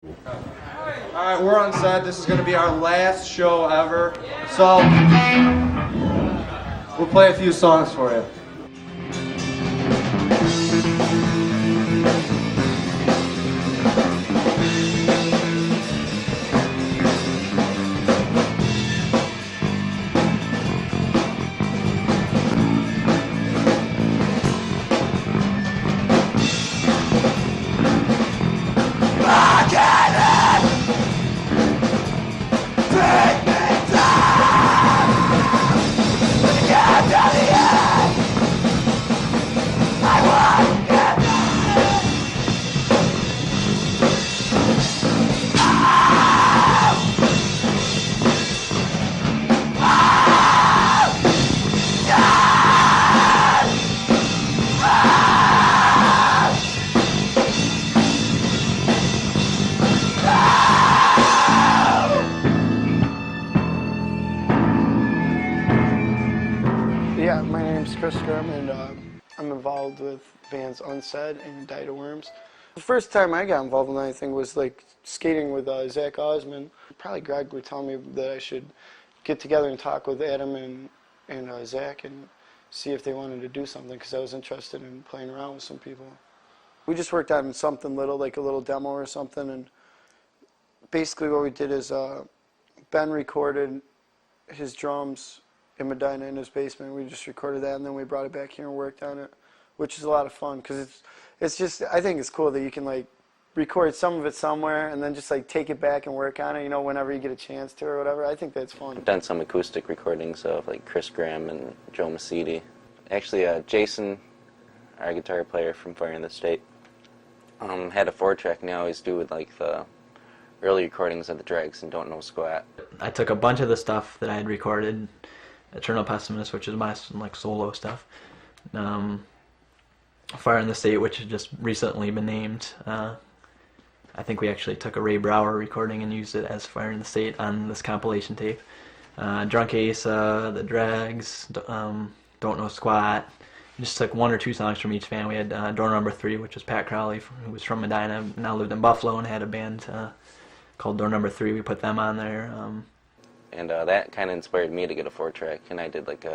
Alright, we're on set. This is going to be our last show ever. So, we'll play a few songs for you. Yeah, my name's Chris Grum, and I'm involved with bands Unsaid and Die to Worms. The first time I got involved in anything was like skating with Zach Osman. Probably Greg would tell me that I should get together and talk with Adam and Zach and see if they wanted to do something, because I was interested in playing around with some people. We just worked on something little, like a little demo or something, and basically what we did is Ben recorded his drums in Medina in his basement. We just recorded that, and then we brought it back here and worked on it, which is a lot of fun, because it's just, I think it's cool that you can like record some of it somewhere and then just like take it back and work on it, you know, whenever you get a chance to or whatever. I think that's fun. I've done some acoustic recordings of like Chris Graham and Joe Masidi. Actually, Jason, our guitar player from Fire in the State, had a 4-track, and I always do with like the early recordings of the Dregs and Don't Know Squat. I took a bunch of the stuff that I had recorded, Eternal Pessimist, which is my like solo stuff, Fire in the State, which has just recently been named. I think we actually took a Ray Brower recording and used it as Fire in the State on this compilation tape. Drunk Asa, The Dregs, Don't Know Squat. Just took 1 or 2 songs from each band. We had Door Number 3, which was Pat Crowley, who was from Medina, now lived in Buffalo, and had a band called Door Number 3. We put them on there. And that kind of inspired me to get a 4-track, and I did like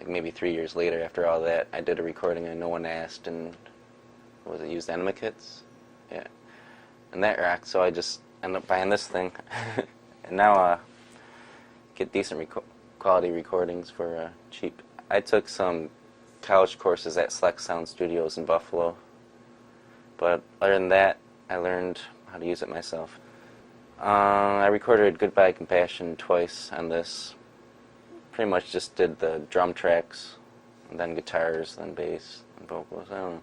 maybe 3 years later after all that, I did a recording of No One Asked, and what was it, used Enema Kits? Yeah. And that rocked, so I just ended up buying this thing. And now get decent quality recordings for cheap. I took some college courses at Select Sound Studios in Buffalo, but other than that, I learned how to use it myself. I recorded Goodbye Compassion twice on this. Pretty much just did the drum tracks, and then guitars, then bass, and vocals. I don't know.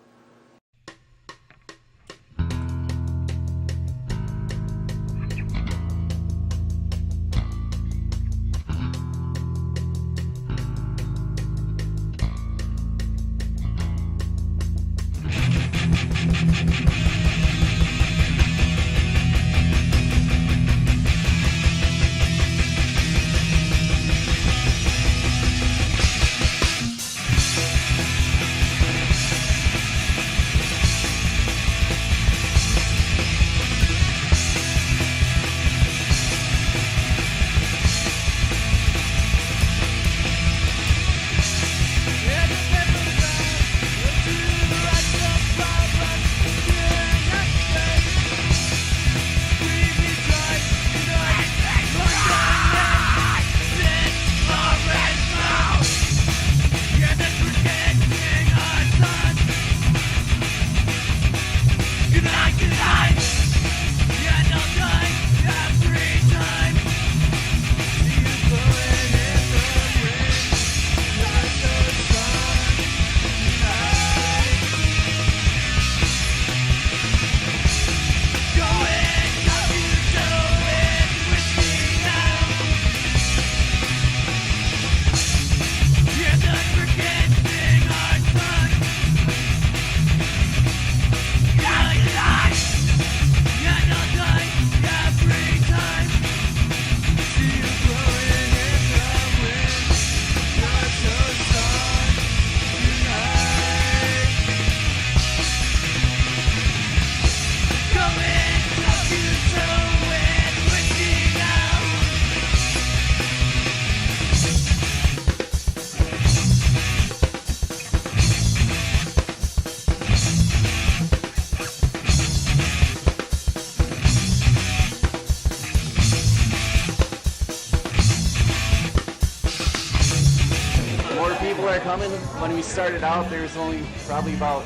were coming. When we started out, there was only probably about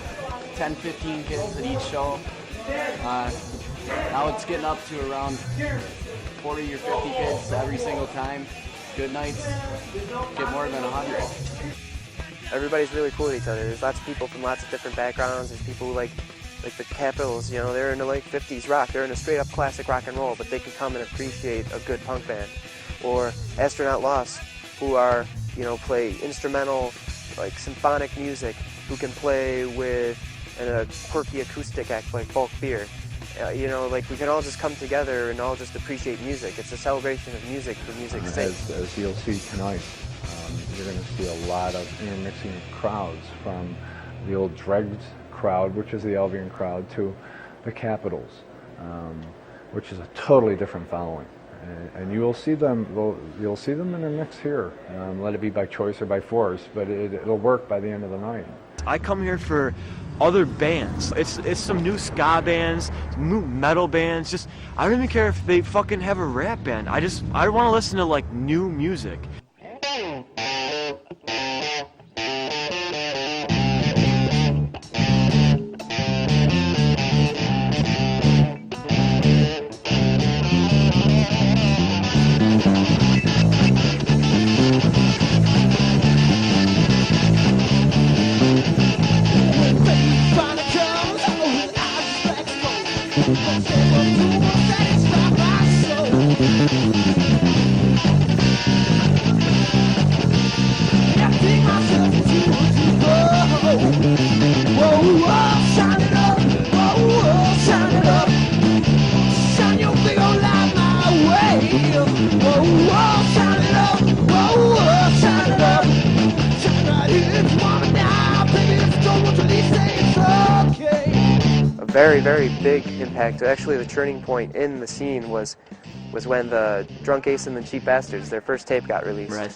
10, 15 kids at each show. Now it's getting up to around 40 or 50 kids every single time. Good nights get more than 100. Everybody's really cool with each other. There's lots of people from lots of different backgrounds. There's people who like the Capitals, you know, they're into like 50s rock. They're into straight up classic rock and roll, but they can come and appreciate a good punk band. Or Astronaut Lost, who are, you know, play instrumental, like symphonic music, who can play with a quirky acoustic act like folk beer. You know, like we can all just come together and all just appreciate music. It's a celebration of music for music's sake. As you'll see tonight, you're going to see a lot of intermixing crowds from the old dregged crowd, which is the Albion crowd, to the Capitals, which is a totally different following. And you'll see them intermix here. Let it be by choice or by force, but it'll work by the end of the night. I come here for other bands. It's some new ska bands, new metal bands. Just I don't even care if they fucking have a rap band. I want to listen to like new music. A very, very big impact. Actually, the turning point in the scene was when the Drunk Ace and the Cheap Bastards, their first tape got released. Right.